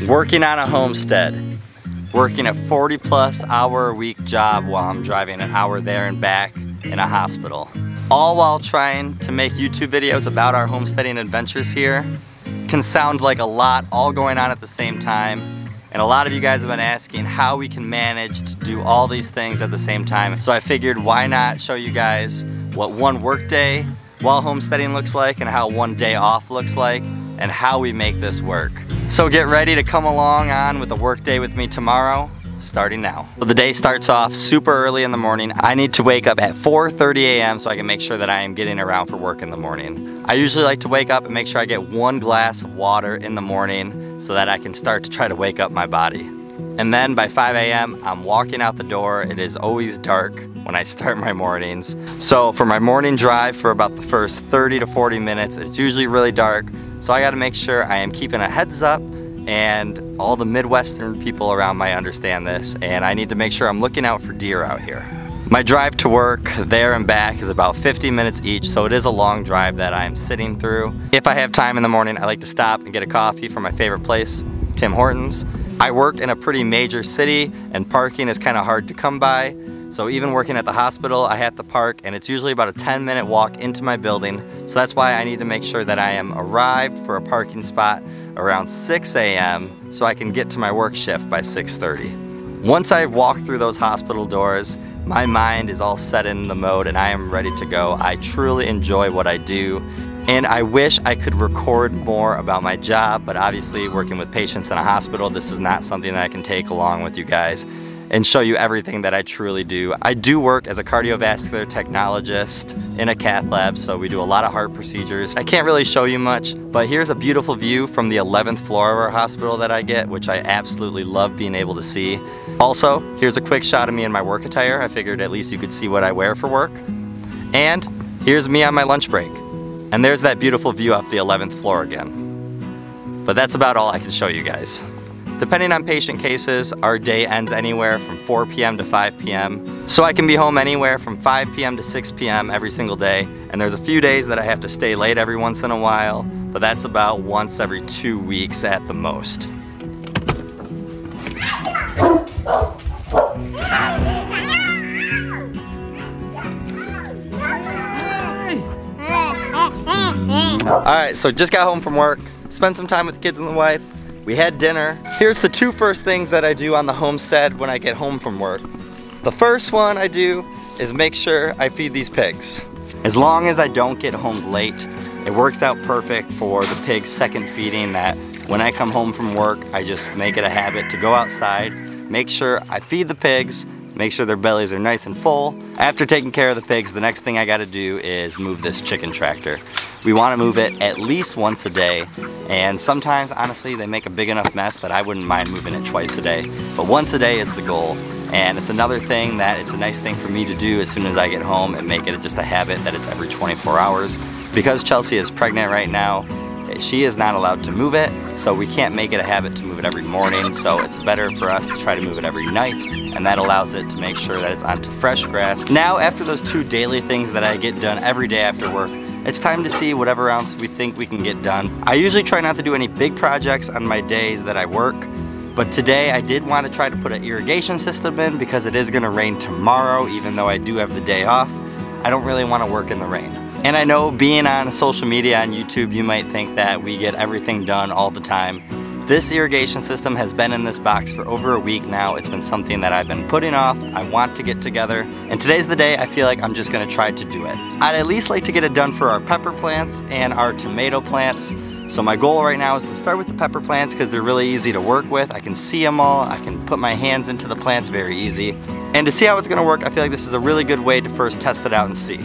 Working on a homestead, working a 40+ hour a week job while I'm driving an hour there and back in a hospital. All while trying to make YouTube videos about our homesteading adventures here. Can sound like a lot all going on at the same time. And a lot of you guys have been asking how we can manage to do all these things at the same time. So I figured why not show you guys what one work day while homesteading looks like and how one day off looks like and how we make this work. So get ready to come along on with a work day with me tomorrow, starting now. So the day starts off super early in the morning. I need to wake up at 4:30 a.m. so I can make sure that I am getting around for work in the morning. I usually like to wake up and make sure I get 1 glass of water in the morning so that I can start to try to wake up my body. And then by 5 a.m. I'm walking out the door. It is always dark when I start my mornings. So for my morning drive for about the first 30 to 40 minutes, it's usually really dark. So I gotta make sure I am keeping a heads up, and all the Midwestern people around might understand this, and I need to make sure I'm looking out for deer out here. My drive to work there and back is about 50 minutes each, so it is a long drive that I'm sitting through. If I have time in the morning, I like to stop and get a coffee from my favorite place, Tim Hortons. I work in a pretty major city and parking is kind of hard to come by. So even working at the hospital, I have to park, and it's usually about a 10-minute walk into my building. So that's why I need to make sure that I am arrived for a parking spot around 6 a.m. so I can get to my work shift by 6:30. Once I've walked through those hospital doors, my mind is all set in the mode and I am ready to go. I truly enjoy what I do, and I wish I could record more about my job, but obviously working with patients in a hospital, this is not something that I can take along with you guys and show you everything that I truly do. I do work as a cardiovascular technologist in a cath lab, so we do a lot of heart procedures. I can't really show you much, but here's a beautiful view from the 11th floor of our hospital that I get, which I absolutely love being able to see. Also, here's a quick shot of me in my work attire. I figured at least you could see what I wear for work. And here's me on my lunch break. And there's that beautiful view off the 11th floor again. But that's about all I can show you guys. Depending on patient cases, our day ends anywhere from 4 p.m. to 5 p.m. So I can be home anywhere from 5 p.m. to 6 p.m. every single day. And there's a few days that I have to stay late every once in a while, but that's about once every 2 weeks at the most. Alright, so just got home from work, spent some time with the kids and the wife. We had dinner. Here's the 2 first things that I do on the homestead when I get home from work. The first one I do is make sure I feed these pigs. As long as I don't get home late, it works out perfect for the pigs' second feeding, that when I come home from work, I just make it a habit to go outside, make sure I feed the pigs, make sure their bellies are nice and full. After taking care of the pigs, the next thing I gotta do is move this chicken tractor. We wanna move it at least once a day, and sometimes, honestly, they make a big enough mess that I wouldn't mind moving it twice a day. But once a day is the goal, and it's another thing that it's a nice thing for me to do as soon as I get home and make it just a habit that it's every 24 hours. Because Chelsea is pregnant right now, she is not allowed to move it, so we can't make it a habit to move it every morning, so it's better for us to try to move it every night, and that allows it to make sure that it's onto fresh grass. Now, after those 2 daily things that I get done every day after work, it's time to see whatever else we think we can get done. I usually try not to do any big projects on my days that I work, but today I did want to try to put an irrigation system in because it is going to rain tomorrow, even though I do have the day off. I don't really want to work in the rain. And I know being on social media on YouTube, you might think that we get everything done all the time. This irrigation system has been in this box for over a week now. It's been something that I've been putting off. I want to get together. And today's the day I feel like I'm just gonna try to do it. I'd at least like to get it done for our pepper plants and our tomato plants. So my goal right now is to start with the pepper plants because they're really easy to work with. I can see them all. I can put my hands into the plants very easy. And to see how it's gonna work, I feel like this is a really good way to first test it out and see.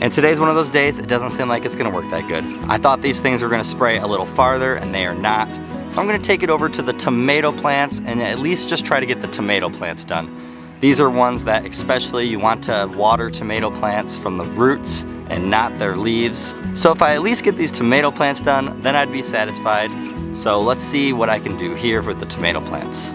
And today's one of those days, it doesn't seem like it's gonna work that good. I thought these things were gonna spray a little farther, and they are not. So I'm gonna take it over to the tomato plants and at least just try to get the tomato plants done. These are ones that especially you want to water tomato plants from the roots and not their leaves. So if I at least get these tomato plants done, then I'd be satisfied. So let's see what I can do here with the tomato plants.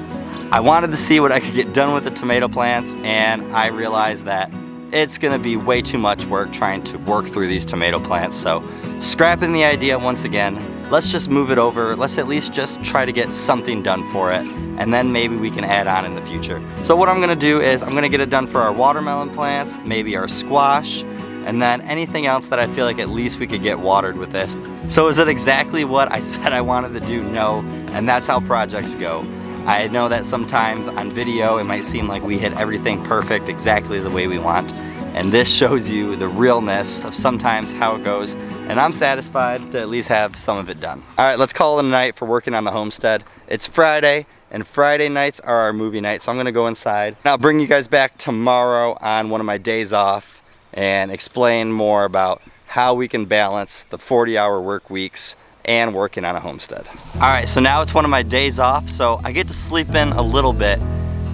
I wanted to see what I could get done with the tomato plants, and I realized that it's gonna be way too much work trying to work through these tomato plants. So scrapping the idea once again, let's just move it over. Let's at least just try to get something done for it, and then maybe we can add on in the future. So what I'm gonna do is I'm gonna get it done for our watermelon plants, maybe our squash, and then anything else that I feel like at least we could get watered with this. So is it exactly what I said I wanted to do? No, and that's how projects go. I know that sometimes on video it might seem like we hit everything perfect exactly the way we want, and this shows you the realness of sometimes how it goes, and I'm satisfied to at least have some of it done. All right, let's call it a night for working on the homestead. It's Friday, and Friday nights are our movie nights, so I'm gonna go inside. And I'll bring you guys back tomorrow on one of my days off and explain more about how we can balance the 40-hour work weeks and working on a homestead. All right, so now it's one of my days off, so I get to sleep in a little bit.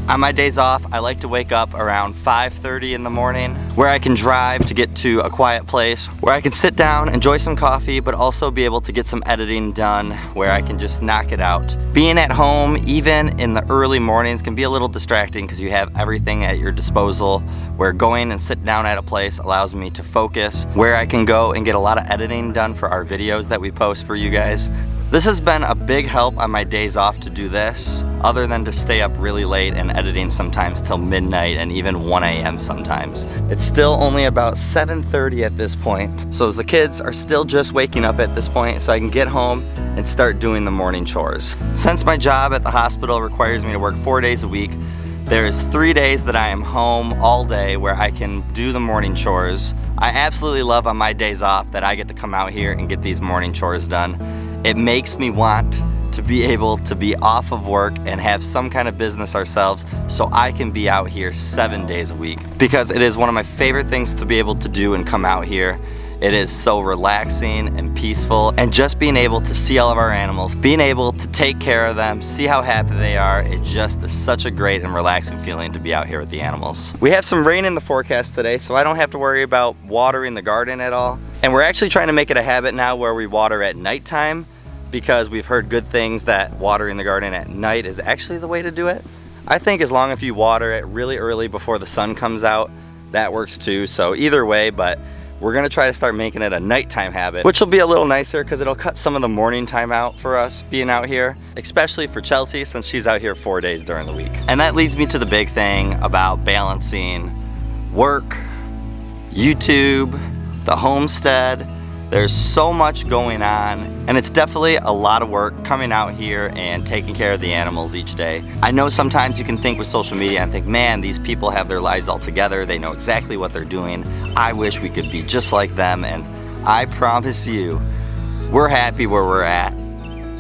On my days off, I like to wake up around 5:30 in the morning, where I can drive to get to a quiet place, where I can sit down, enjoy some coffee, but also be able to get some editing done, where I can just knock it out. Being at home, even in the early mornings, can be a little distracting because you have everything at your disposal, where going and sit down at a place allows me to focus, where I can go and get a lot of editing done for our videos that we post for you guys. This has been a big help on my days off to do this, other than to stay up really late and editing sometimes till midnight and even 1 a.m. sometimes. It's still only about 7:30 at this point, so the kids are still just waking up at this point, so I can get home and start doing the morning chores. Since my job at the hospital requires me to work 4 days a week, there's 3 days that I am home all day where I can do the morning chores. I absolutely love on my days off that I get to come out here and get these morning chores done. It makes me want to be able to be off of work and have some kind of business ourselves so I can be out here 7 days a week, because it is one of my favorite things to be able to do and come out here. It is so relaxing and peaceful, and just being able to see all of our animals, being able to take care of them, see how happy they are, it just is such a great and relaxing feeling to be out here with the animals. We have some rain in the forecast today, so I don't have to worry about watering the garden at all. And we're actually trying to make it a habit now where we water at nighttime, because we've heard good things that watering the garden at night is actually the way to do it. I think as long as you water it really early before the sun comes out, that works too. So either way, but we're gonna try to start making it a nighttime habit, which will be a little nicer because it'll cut some of the morning time out for us being out here, especially for Chelsea since she's out here 4 days during the week. And that leads me to the big thing about balancing work, YouTube, the homestead. There's so much going on, and it's definitely a lot of work coming out here and taking care of the animals each day. I know sometimes you can think with social media and think, man, these people have their lives all together. They know exactly what they're doing. I wish we could be just like them, and I promise you, we're happy where we're at.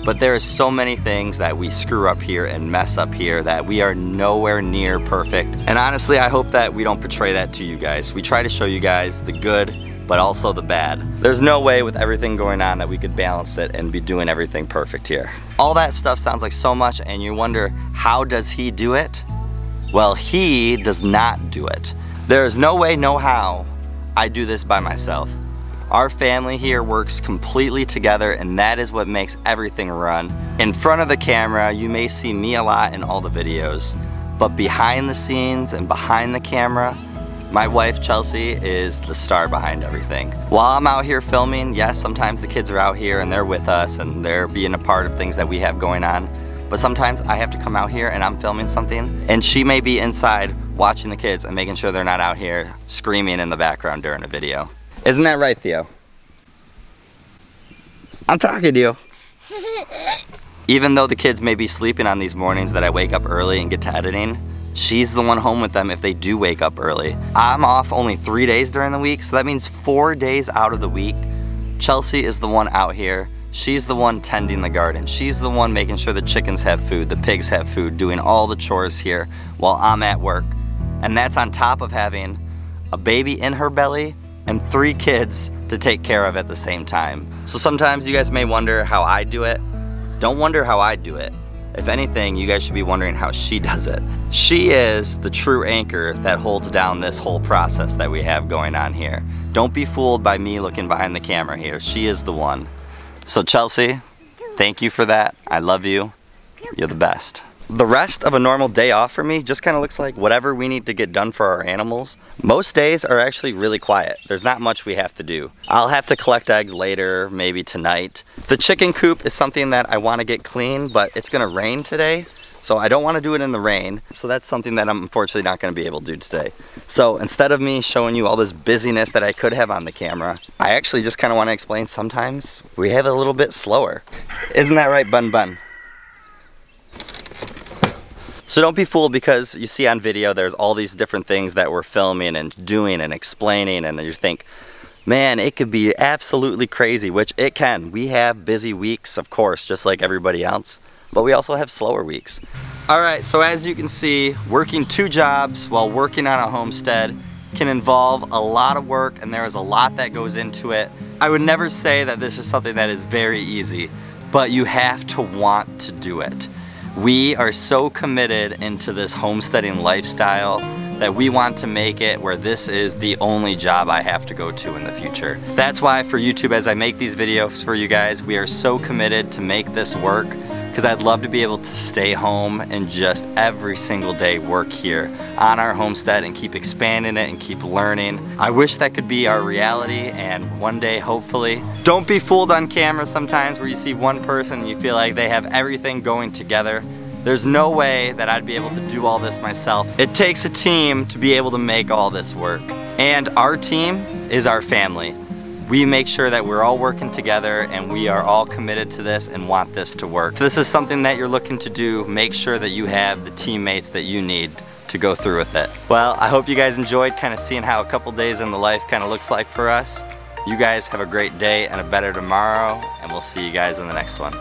But there are so many things that we screw up here and mess up here that we are nowhere near perfect. And honestly, I hope that we don't portray that to you guys. We try to show you guys the good, but also the bad. There's no way with everything going on that we could balance it and be doing everything perfect here. All that stuff sounds like so much, and you wonder, how does he do it? Well, he does not do it. There is no way, no how I do this by myself. Our family here works completely together, and that is what makes everything run. In front of the camera, you may see me a lot in all the videos, but behind the scenes and behind the camera, my wife, Chelsea, is the star behind everything. While I'm out here filming, yes, sometimes the kids are out here and they're with us and they're being a part of things that we have going on. But sometimes I have to come out here and I'm filming something, and she may be inside watching the kids and making sure they're not out here screaming in the background during a video. Isn't that right, Theo? I'm talking to you. Even though the kids may be sleeping on these mornings that I wake up early and get to editing, she's the one home with them if they do wake up early. I'm off only 3 days during the week, so that means 4 days out of the week, Chelsea is the one out here. She's the one tending the garden. She's the one making sure the chickens have food, the pigs have food, doing all the chores here while I'm at work. And that's on top of having a baby in her belly and 3 kids to take care of at the same time. So sometimes you guys may wonder how I do it. Don't wonder how I do it. If anything, you guys should be wondering how she does it. She is the true anchor that holds down this whole process that we have going on here. Don't be fooled by me looking behind the camera here. She is the one. So Chelsea, thank you for that. I love you. You're the best. The rest of a normal day off for me just kind of looks like whatever we need to get done for our animals. Most days are actually really quiet. There's not much we have to do. I'll have to collect eggs later, maybe tonight. The chicken coop is something that I want to get clean, but it's gonna rain today, so I don't want to do it in the rain. So that's something that I'm unfortunately not going to be able to do today. So instead of me showing you all this busyness that I could have on the camera, I actually just kind of want to explain sometimes we have it a little bit slower. Isn't that right, Bun Bun? So don't be fooled because you see on video there's all these different things that we're filming and doing and explaining, and you think, man, it could be absolutely crazy, which it can. We have busy weeks, of course, just like everybody else, but we also have slower weeks. All right, so as you can see, working 2 jobs while working on a homestead can involve a lot of work, and there is a lot that goes into it. I would never say that this is something that is very easy, but you have to want to do it. We are so committed into this homesteading lifestyle that we want to make it where this is the only job I have to go to in the future. That's why for YouTube, as I make these videos for you guys, we are so committed to make this work, because I'd love to be able to stay home and just every single day work here on our homestead and keep expanding it and keep learning. I wish that could be our reality, and one day, hopefully. Don't be fooled on camera sometimes where you see one person and you feel like they have everything going together. There's no way that I'd be able to do all this myself. It takes a team to be able to make all this work. And our team is our family. We make sure that we're all working together and we are all committed to this and want this to work. If this is something that you're looking to do, make sure that you have the teammates that you need to go through with it. Well, I hope you guys enjoyed kind of seeing how a couple days in the life kind of looks like for us. You guys have a great day and a better tomorrow, and we'll see you guys in the next one.